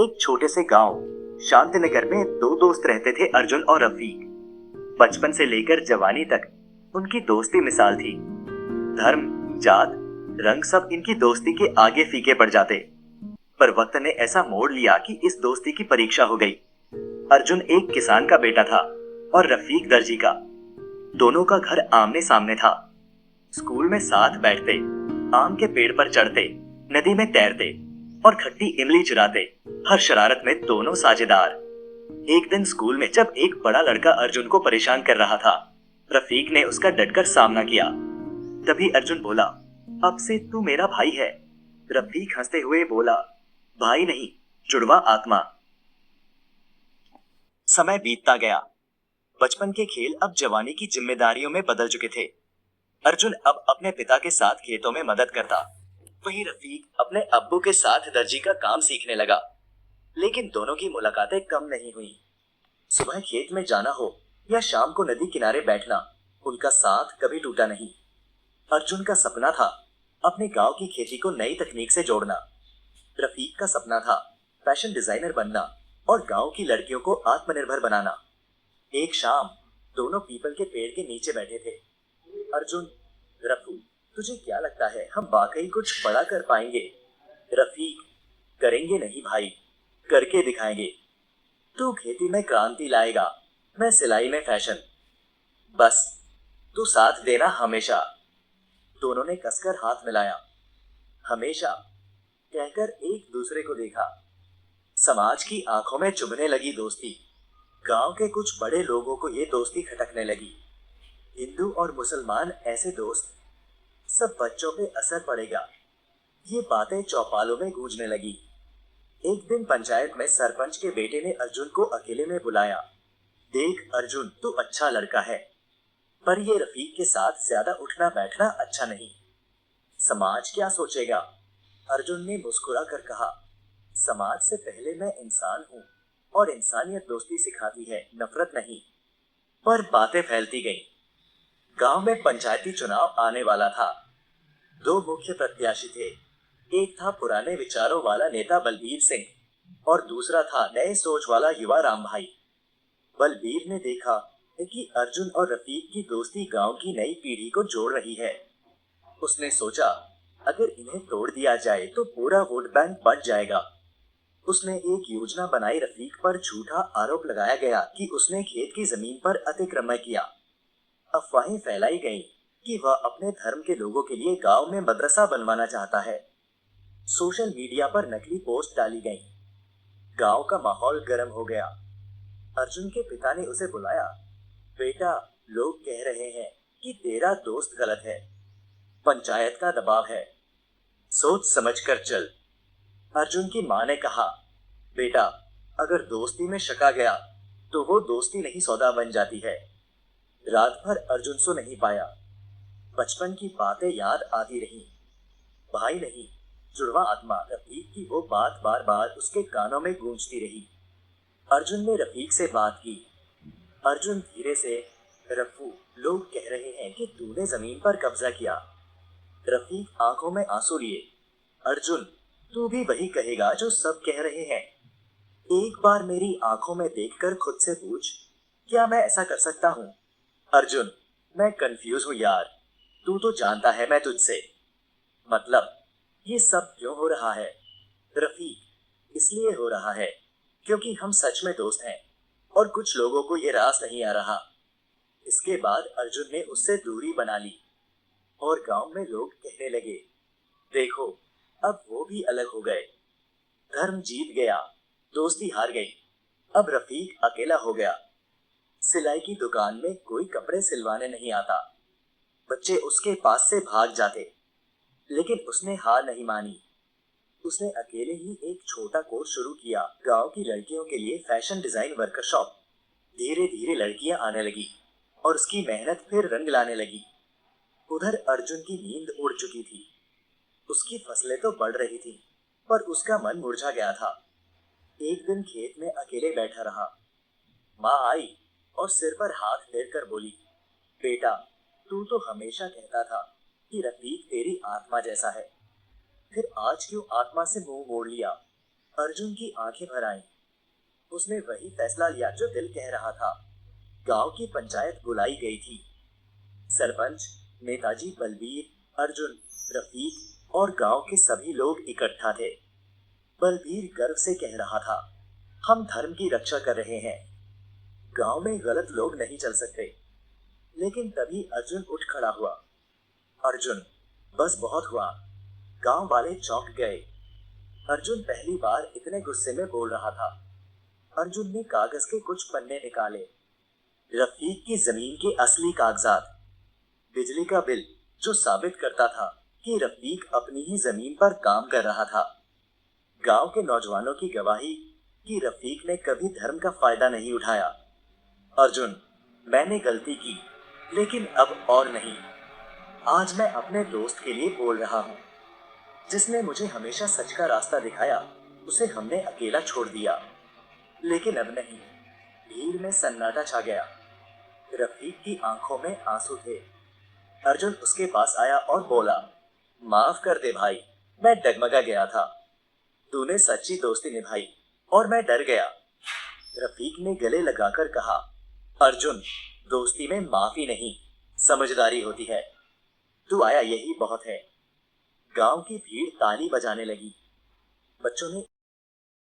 एक छोटे से गांव शांतिनगर में दो दोस्त रहते थे, अर्जुन और रफीक। बचपन से लेकर जवानी तक उनकी दोस्ती मिसाल थी। धर्म, जात, रंग सब इनकी दोस्ती के आगे फीके पड़ जाते। पर वक्त ने ऐसा मोड़ लिया कि इस दोस्ती की परीक्षा हो गई। अर्जुन एक किसान का बेटा था और रफीक दर्जी का। दोनों का घर आमने सामने था। स्कूल में साथ बैठते, आम के पेड़ पर चढ़ते, नदी में तैरते और खट्टी इमली चुराते। हर शरारत में दोनों साझेदार। एक दिन स्कूल में जब एक बड़ा लड़का अर्जुन को परेशान कर रहा था, रफीक ने उसका डटकर सामना किया। तभी अर्जुन बोला, अब से तू मेरा भाई है। रफीक हंसते हुए बोला, भाई नहीं, जुड़वा आत्मा। समय बीतता गया। बचपन के खेल अब जवानी की जिम्मेदारियों में बदल चुके थे। अर्जुन अब अपने पिता के साथ खेतों में मदद करता, वहीं रफीक अपने अब्बू के साथ दर्जी का काम सीखने लगा। लेकिन दोनों की मुलाकातें कम नहीं हुई। सुबह खेत में जाना हो या शाम को नदी किनारे बैठना, उनका साथ कभी टूटा नहीं। अर्जुन का सपना था अपने गांव की खेती को नई तकनीक से जोड़ना। रफीक का सपना था फैशन डिजाइनर बनना और गांव की लड़कियों को आत्मनिर्भर बनाना। एक शाम दोनों पीपल के पेड़ के नीचे बैठे थे। अर्जुन, रफू, तुझे क्या लगता है हम वाकई कुछ बड़ा कर पाएंगे? रफीक, करेंगे नहीं भाई, करके दिखाएंगे। तू खेती में क्रांति लाएगा, मैं सिलाई में फैशन। बस तू साथ देना हमेशा। दोनों ने कसकर हाथ मिलाया। हमेशा कहकर एक दूसरे को देखा। समाज की आंखों में चुभने लगी दोस्ती। गांव के कुछ बड़े लोगों को ये दोस्ती खटकने लगी। हिंदू और मुसलमान ऐसे दोस्त, सब बच्चों पे असर पड़ेगा। ये बातें चौपालों में गूंजने लगी। एक दिन पंचायत में सरपंच के बेटे ने अर्जुन को अकेले में बुलाया। देख अर्जुन, तू अच्छा लड़का है, पर ये रफीक के साथ ज्यादा उठना बैठना अच्छा नहीं। समाज क्या सोचेगा? अर्जुन ने मुस्कुरा कर कहा, समाज से पहले मैं इंसान हूँ और इंसानियत दोस्ती सिखाती है, नफरत नहीं। पर बातें फैलती गईं। गांव में पंचायती चुनाव आने वाला था। दो मुख्य प्रत्याशी थे। एक था पुराने विचारों वाला नेता बलबीर सिंह और दूसरा था नए सोच वाला युवा राम भाई। बलबीर ने देखा कि अर्जुन और रफीक की दोस्ती गांव की नई पीढ़ी को जोड़ रही है। उसने सोचा, अगर इन्हें तोड़ दिया जाए तो पूरा वोट बैंक बंट जाएगा। उसने एक योजना बनाई। रफीक पर झूठा आरोप लगाया गया कि उसने खेत की जमीन पर अतिक्रमण किया। अफवाहें फैलाई गईं कि वह अपने धर्म के लोगों के लिए गांव में मदरसा बनवाना चाहता है। सोशल मीडिया पर नकली पोस्ट डाली गईं। गांव का माहौल गर्म हो गया। अर्जुन के पिता ने उसे बुलाया। बेटा, लोग कह रहे हैं कि तेरा दोस्त गलत है। पंचायत का दबाव है, सोच समझ कर चल। अर्जुन की मां ने कहा, बेटा, अगर दोस्ती में शक आ गया तो वो दोस्ती नहीं सौदा बन जाती है। रात भर अर्जुन सो नहीं पाया। बचपन की बातें याद आती रही। भाई नहीं, जुड़वा आत्मा, रफीक की वो बात बार बार उसके कानों में गूंजती रही। अर्जुन ने रफीक से बात की। अर्जुन धीरे से, रफू, लोग कह रहे हैं कि तूने जमीन पर कब्जा किया। रफीक आंखों में आंसू लिए। अर्जुन, तू भी वही कहेगा जो सब कह रहे हैं। एक बार मेरी आंखों में देखकर खुद से पूछ, क्या मैं ऐसा कर सकता हूँ? अर्जुन, मैं कंफ्यूज हूँ यार। तू तो जानता है मैं तुझसे। मतलब ये सब क्यों हो रहा है? रफीक, इसलिए हो रहा है क्योंकि हम सच में दोस्त हैं और कुछ लोगों को ये रास नहीं आ रहा। इसके बाद अर्जुन ने उससे दूरी बना ली और गांव में लोग कहने लगे, देखो, अब वो भी अलग हो गए। धर्म जीत गया, दोस्ती हार गई। अब रफीक अकेला हो गया। सिलाई की दुकान में कोई कपड़े सिलवाने नहीं आता। बच्चे उसके पास से भाग जाते। लेकिन उसने हार नहीं मानी। उसने अकेले ही एक छोटा कोर्स शुरू किया, गांव की लड़कियों के लिए फैशन डिजाइन वर्कशॉप। धीरे धीरे लड़कियां आने लगी और उसकी मेहनत फिर रंग लाने लगी। उधर अर्जुन की नींद उड़ चुकी थी। उसकी फसलें तो बढ़ रही थी, पर उसका मन मुरझा गया था। एक दिन खेत में अकेले बैठा रहा। माँ आई और सिर पर हाथ फेरकर बोली, बेटा, तू तो हमेशा कहता था कि रफीक तेरी आत्मा जैसा है, फिर आज क्यों आत्मा से मुंह मोड़ लिया? अर्जुन की आंखें भर आईं। उसने वही फैसला लिया जो दिल कह रहा था। गांव की पंचायत बुलाई गई थी। सरपंच, नेताजी बलबीर, अर्जुन, रफीक और गांव के सभी लोग इकट्ठा थे। बलबीर गर्व से कह रहा था, हम धर्म की रक्षा कर रहे हैं। गांव में गलत लोग नहीं चल सकते। लेकिन तभी अर्जुन उठ खड़ा हुआ। अर्जुन, बस बहुत हुआ। गांव वाले चौंक गए। अर्जुन पहली बार इतने गुस्से में बोल रहा था। अर्जुन ने कागज के कुछ पन्ने निकाले। रफीक की जमीन के असली कागजात, बिजली का बिल जो साबित करता था कि रफीक अपनी ही जमीन पर काम कर रहा था, गांव के नौजवानों की गवाही कि रफीक ने कभी धर्म का फायदा नहीं उठाया। अर्जुन, मैंने गलती की, लेकिन अब और नहीं। आज मैं अपने दोस्त के लिए बोल रहा हूँ, जिसने मुझे हमेशा सच का रास्ता दिखाया। उसे हमने अकेला छोड़ दिया, लेकिन अब नहीं। भीड़ में सन्नाटा छा गया। रफीक की आंखों में आंसू थे। अर्जुन उसके पास आया और बोला, माफ कर दे भाई, मैं डगमगा गया था। तूने सच्ची दोस्ती निभाई और मैं डर गया। रफीक ने गले लगाकर कहा, अर्जुन, दोस्ती में माफी नहीं, समझदारी होती है। तू आया यही बहुत है। गांव की भीड़ ताली बजाने लगी। बच्चों ने